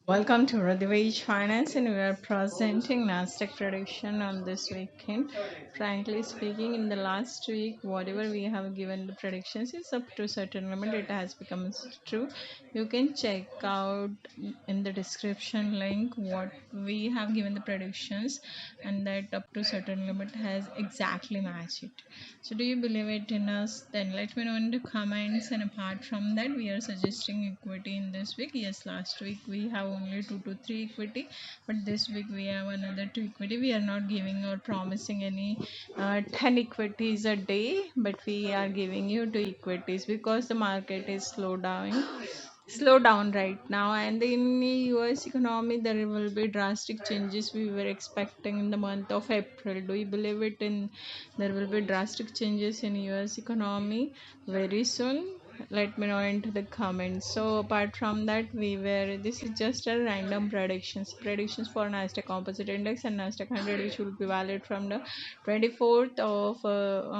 Welcome to Radivage Finance, and we are presenting Nasdaq prediction on this weekend. Frankly speaking, in the last week, whatever we have given the predictions is up to a certain limit. It has become true. You can check out in the description link what we have given the predictions, and that up to certain limit has exactly matched it. So, do you believe it in us? Then let me know in the comments. And apart from that, we are suggesting equity in this week. Yes, last week we have only 2 to 3 equity, but this week we have another 2 equity. We are not giving or promising any 10 equities a day, but we are giving you 2 equities because the market is slow down right now, and in the US economy there will be drastic changes we were expecting in the month of April. Do you believe it in there will be drastic changes in US economy very soon? Let me know into the comments. So apart from that, this is just a random predictions for Nasdaq Composite Index and Nasdaq 100, which will be valid from the 24th of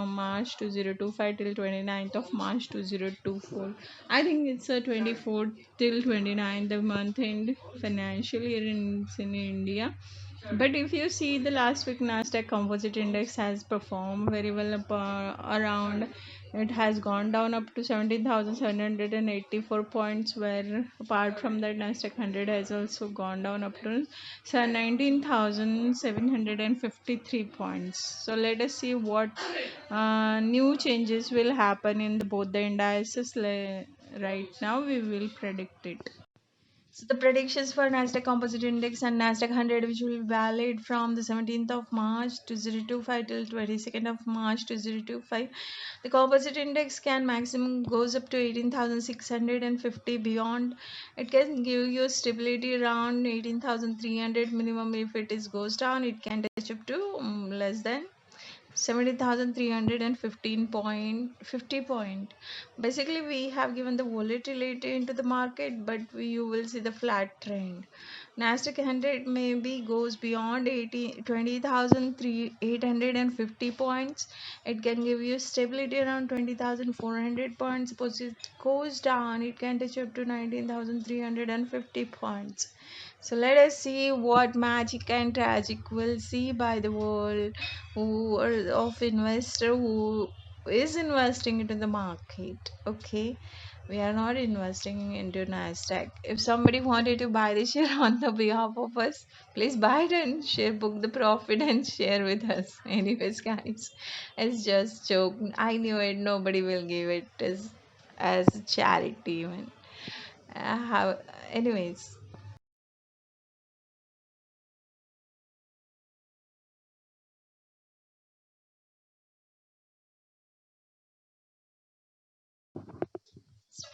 March 2025 till 29th of March 2024. I think it's a 24th till 29th the month end financial year in India. But if you see the last week, Nasdaq Composite Index has performed very well around. It has gone down up to 17,784 points, where apart from that, Nasdaq 100 has also gone down up to 19,753 points. So let us see what new changes will happen in both the indices. Right now, we will predict it. So the predictions for Nasdaq Composite Index and Nasdaq 100, which will be valid from the 17th of March 2025 till 22nd of March 2025. The Composite Index can maximum goes up to 18,650. Beyond, it can give you stability around 18,300 minimum. If it is goes down, it can touch up to less than 70,315.50 point. Basically, we have given the volatility into the market, but you will see the flat trend. Nasdaq 100 maybe goes beyond 20,850 points. It can give you stability around 20,400 points. Suppose it goes down, it can touch up to 19,350 points. So let us see what magic and tragic will see by the world of investor who is investing into the market. Okay, we are not investing into Nasdaq. If somebody wanted to buy the share on the behalf of us, please buy it and share, book the profit and share with us. Anyways, guys, it's just joke. I knew it. Nobody will give it as a charity even. Anyways.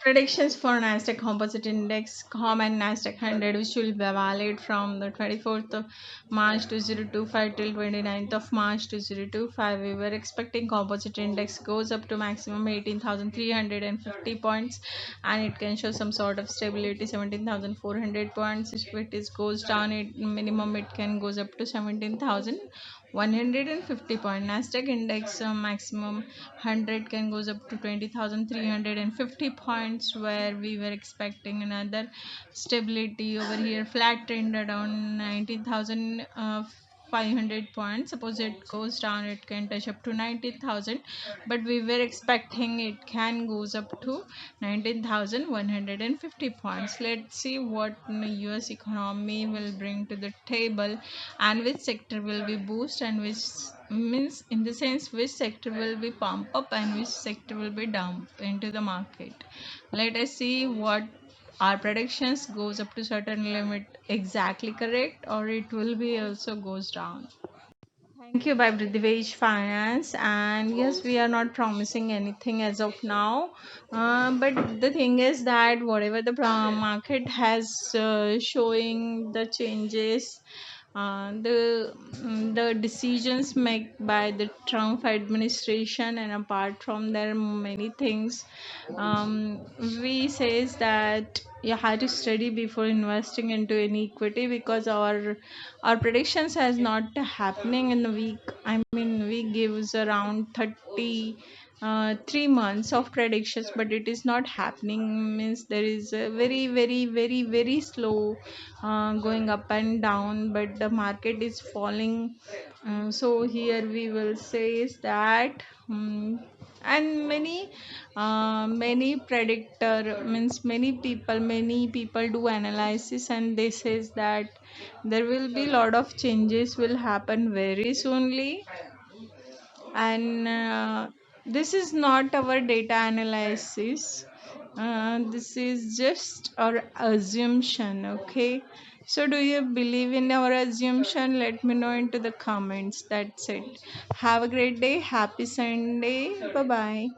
Predictions for Nasdaq Composite Index, COM and Nasdaq 100, which will be valid from the 24th of March 2025 till 29th of March 2025. We were expecting Composite Index goes up to maximum 18,350 points, and it can show some sort of stability 17,400 points. If it is goes down, it minimum it can goes up to 17,150 point. Nasdaq Index maximum 100 can goes up to 20,350 points, where we were expecting another stability over here, flat trend around 19,000 500 points. Suppose it goes down, it can touch up to 19,000, but we were expecting it can goes up to 19,150 points. Let's see what the US economy will bring to the table, and which sector will be boost, and which means in the sense which sector will be pump up and which sector will be dump into the market. Let us see what our predictions goes up to certain limit exactly correct, or it will be also goes down. Thank you by Prithvish Finance. And yes, we are not promising anything as of now. But the thing is that whatever the market has showing the changes, the decisions made by the Trump administration, and apart from there many things, we says that you have to study before investing into any equity, because our predictions has not happening in the week. I mean, we gives around 30 3 months of predictions, but it is not happening. Means there is a very, very, very, very slow going up and down, but the market is falling. So here we will say is that. And many predictor means many people do analysis, and they says that there will be lot of changes will happen very soonly. And this is not our data analysis, this is just our assumption. Okay, so do you believe in our assumption? Let me know into the comments. That's it. Have a great day. Happy Sunday. Bye bye.